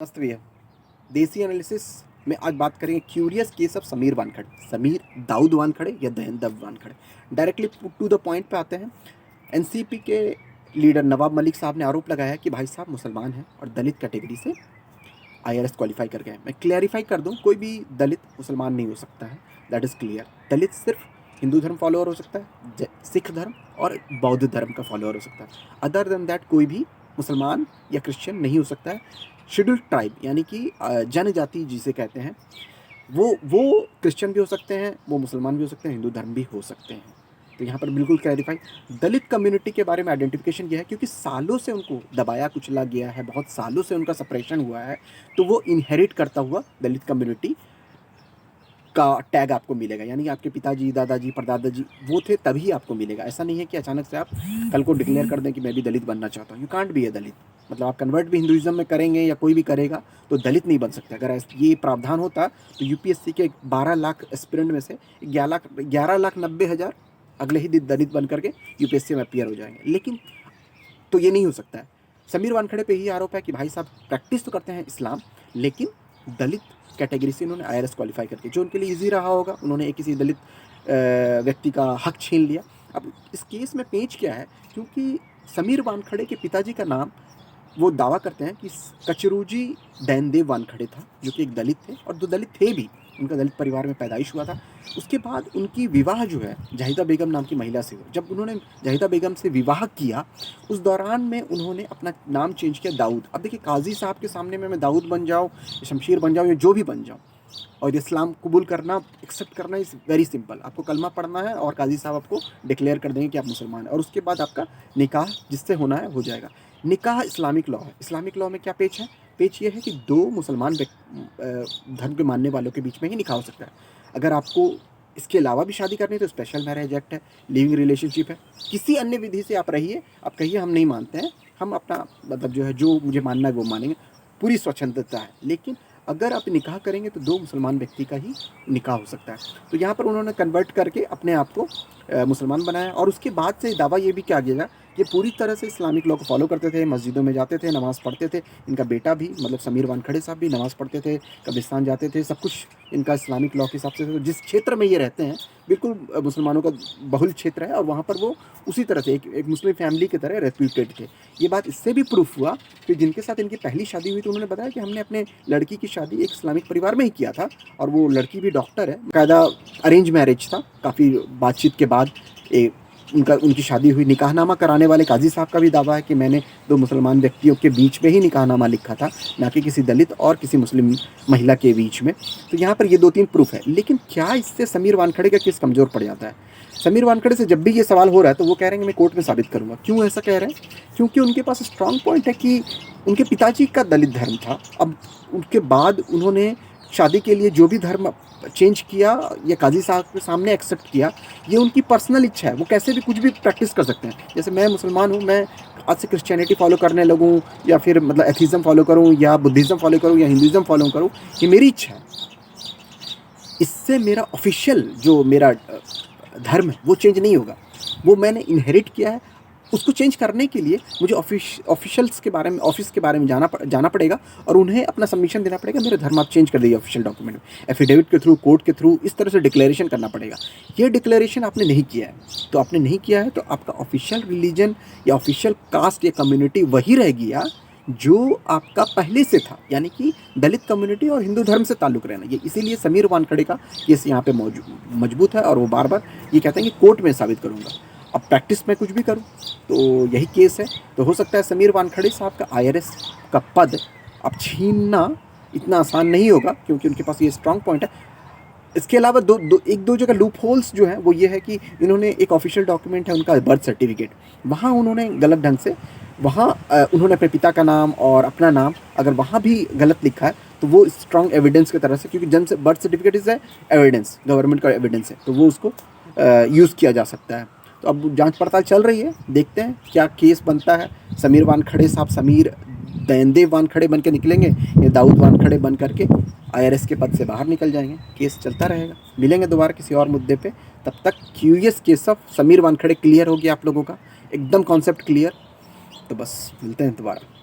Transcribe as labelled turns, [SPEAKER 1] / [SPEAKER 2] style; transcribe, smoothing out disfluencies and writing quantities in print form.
[SPEAKER 1] मस्त भी है। देसी एनालिसिस में आज बात करेंगे curious case of Sameer Wankhede, Sameer Dawood Wankhede या दहिंदव Wankhede. Directly to the point पे आते हैं। एनसीपी के लीडर नवाब मलिक साहब ने आरोप लगाया है कि भाई साहब मुसलमान हैं और दलित कैटेगरी से आईआरएस क्वालिफाई कर गए हैं। मैं क्लैरिफाई कर दूं, कोई भी दलित मुसलमान नहीं हो सकता है, दैट इज़ क्लियर। दलित सिर्फ हिंदू धर्म फॉलोअर हो सकता है, सिख धर्म और बौद्ध धर्म का फॉलोअर हो सकता है। अदर देन दैट कोई भी मुसलमान या क्रिश्चियन नहीं हो सकता है। शेड्यूल्ड ट्राइब यानी कि जनजाति जिसे कहते हैं, वो क्रिश्चियन भी हो सकते हैं, वो मुसलमान भी हो सकते हैं, हिंदू धर्म भी हो सकते हैं। तो यहाँ पर बिल्कुल क्लैरिफाई। दलित कम्युनिटी के बारे में आइडेंटिफिकेशन यह है क्योंकि सालों से उनको दबाया कुचला गया है, बहुत सालों से उनका सप्रेशन हुआ है, तो वो इनहेरिट करता हुआ दलित कम्युनिटी का टैग आपको मिलेगा। यानी आपके पिताजी, दादाजी, परदादाजी वो थे तभी आपको मिलेगा। ऐसा नहीं है कि अचानक से आप कल को डिक्लेयर कर दें कि मैं भी दलित बनना चाहता हूँ। यू कांट बी ए दलित। मतलब आप कन्वर्ट भी हिंदुइज्म में करेंगे या कोई भी करेगा तो दलित नहीं बन सकते। अगर ये प्रावधान होता तो यूपीएससी के 12 लाख एस्पिरेंट में से 11,90,000 अगले ही दिन दलित बन करके यूपीएससी में अपीयर हो जाएंगे। लेकिन तो ये नहीं हो सकता है। समीर वानखड़े पे ही आरोप है कि भाई साहब प्रैक्टिस तो करते हैं इस्लाम, लेकिन दलित कैटेगरी से उन्होंने आईआरएस क्वालिफाई करके, जो उनके लिए इजी रहा होगा, उन्होंने एक किसी दलित व्यक्ति का हक छीन लिया। अब इस केस में पेच क्या है, क्योंकि समीर वानखड़े के पिताजी का नाम वो दावा करते हैं कि कचरूजी दैनदेव वानखड़े था, जो कि एक दलित थे और दो दलित थे भी। उनका दलित परिवार में पैदाइश हुआ था। उसके बाद उनकी विवाह जो है जाहिदा बेगम नाम की महिला से हुआ। जब उन्होंने जाहिदा बेगम से विवाह किया, उस दौरान में उन्होंने अपना नाम चेंज किया दाऊद। अब देखिए, काजी साहब के सामने में मैं दाऊद बन जाऊँ, शमशीर बन जाऊँ या जो भी बन जाऊँ, और इस्लाम कबूल करना, एक्सेप्ट करना इज़ वेरी सिंपल। आपको कलमा पढ़ना है और काजी साहब आपको डिक्लेयर कर देंगे कि आप मुसलमान हैं, और उसके बाद आपका निकाह जिससे होना है हो जाएगा। निकाह इस्लामिक लॉ है। इस्लामिक लॉ में क्या पेच है? पेच ये है कि दो मुसलमान धर्म के मानने वालों के बीच में ही निकाह हो सकता है। अगर आपको इसके अलावा भी शादी करनी है तो स्पेशल मैरिज एक्ट है, लिविंग रिलेशनशिप है। किसी अन्य विधि से आप रहिए, आप कहिए हम नहीं मानते हैं, हम अपना मतलब जो है, जो मुझे मानना है वो मानेंगे, पूरी स्वतंत्रता है। लेकिन अगर आप निकाह करेंगे तो दो मुसलमान व्यक्ति का ही निकाह हो सकता है। तो यहाँ पर उन्होंने कन्वर्ट करके अपने आप को मुसलमान बनाया, और उसके बाद से दावा ये भी किया गया कि पूरी तरह से इस्लामिक लॉ को फॉलो करते थे, मस्जिदों में जाते थे, नमाज़ पढ़ते थे। इनका बेटा भी, मतलब समीर वानखड़े साहब भी नमाज़ पढ़ते थे, कब्रिस्तान जाते थे, सब कुछ इनका इस्लामिक लॉ के हिसाब से। तो जिस क्षेत्र में ये रहते हैं बिल्कुल मुसलमानों का बहुल क्षेत्र है, और वहाँ पर वो उसी तरह से एक मुस्लिम फैमिली की तरह रेप्यूटेड थे। ये बात इससे भी प्रूफ हुआ कि जिनके साथ इनकी पहली शादी हुई तो उन्होंने बताया कि हमने अपने लड़की की शादी एक इस्लामिक परिवार में ही किया था, और वो लड़की भी डॉक्टर है। कायदा अरेंज मैरिज था। काफ़ी बातचीत के बाद उनकी शादी हुई। निकाहनामा कराने वाले काजी साहब का भी दावा है कि मैंने दो मुसलमान व्यक्तियों के बीच में ही निकाहनामा लिखा था, ना कि किसी दलित और किसी मुस्लिम महिला के बीच में। तो यहाँ पर ये 2-3 प्रूफ है। लेकिन क्या इससे समीर वानखड़े का केस कमज़ोर पड़ जाता है? समीर वानखड़े से जब भी ये सवाल हो रहा है तो वो कह रहे हैं कि मैं कोर्ट में साबित करूँगा। क्यों ऐसा कह रहे हैं? क्योंकि उनके पास स्ट्रॉन्ग पॉइंट है कि उनके पिताजी का दलित धर्म था। अब उसके बाद उन्होंने शादी के लिए जो भी धर्म चेंज किया या काजी साहब के सामने एक्सेप्ट किया, ये उनकी पर्सनल इच्छा है। वो कैसे भी कुछ भी प्रैक्टिस कर सकते हैं। जैसे मैं मुसलमान हूँ, मैं आज से क्रिश्चियनिटी फॉलो करने लगूँ, या फिर मतलब एथीज़म फॉलो करूँ, या बुद्धिज़्म फॉलो करूँ, या हिंदुज़्म फॉलो करूँ, ये मेरी इच्छा है। इससे मेरा ऑफिशियल जो मेरा धर्म है वो चेंज नहीं होगा। वो मैंने इनहेरिट किया है। उसको चेंज करने के लिए मुझे ऑफिशियल्स के बारे में, ऑफिस के बारे में जाना पड़ेगा, और उन्हें अपना सबमिशन देना पड़ेगा, मेरा धर्म आप चेंज कर दीजिए ऑफिशियल डॉक्यूमेंट में, एफिडेविट के थ्रू, कोर्ट के थ्रू, इस तरह से डिक्लेरेशन करना पड़ेगा। ये डिक्लेरेशन आपने नहीं किया है, तो आपने नहीं किया है तो आपका ऑफिशियल रिलीजन या ऑफिशियल कास्ट या कम्युनिटी वही रह गया जो आपका पहले से था, यानी कि दलित कम्युनिटी और हिंदू धर्म से ताल्लुक़ रहना। ये इसीलिए समीर वानखड़े का केस यहाँ पे मजबूत है, और वो बार बार ये कहते हैं कि कोर्ट में साबित करूँगा। अब प्रैक्टिस में कुछ भी करूँ तो यही केस है। तो हो सकता है समीर वानखड़े साहब का आईआरएस का पद अब छीनना इतना आसान नहीं होगा, क्योंकि उनके पास ये स्ट्रॉन्ग पॉइंट है। इसके अलावा एक दो जगह लूप होल्स जो हैं वो ये है कि इन्होंने एक ऑफिशियल डॉक्यूमेंट है उनका बर्थ सर्टिफिकेट, वहाँ उन्होंने गलत ढंग से उन्होंने अपने पिता का नाम और अपना नाम अगर वहाँ भी गलत लिखा है तो वो स्ट्रॉन्ग एविडेंस की तरह से, क्योंकि जन्म से birth certificate is evidence, government का एविडेंस है, तो वो उसको यूज़ किया जा सकता है। तो अब जांच पड़ताल चल रही है, देखते हैं क्या केस बनता है। समीर वानखड़े साहब समीर दैनदेव वानखड़े बन के निकलेंगे या दाऊद वानखड़े बन करके आईआरएस के पद से बाहर निकल जाएंगे। केस चलता रहेगा। मिलेंगे दोबारा किसी और मुद्दे पे। तब तक curious case of Sameer Wankhede clear हो गया आप लोगों का, एकदम कॉन्सेप्ट क्लियर। तो बस मिलते हैं दोबारा।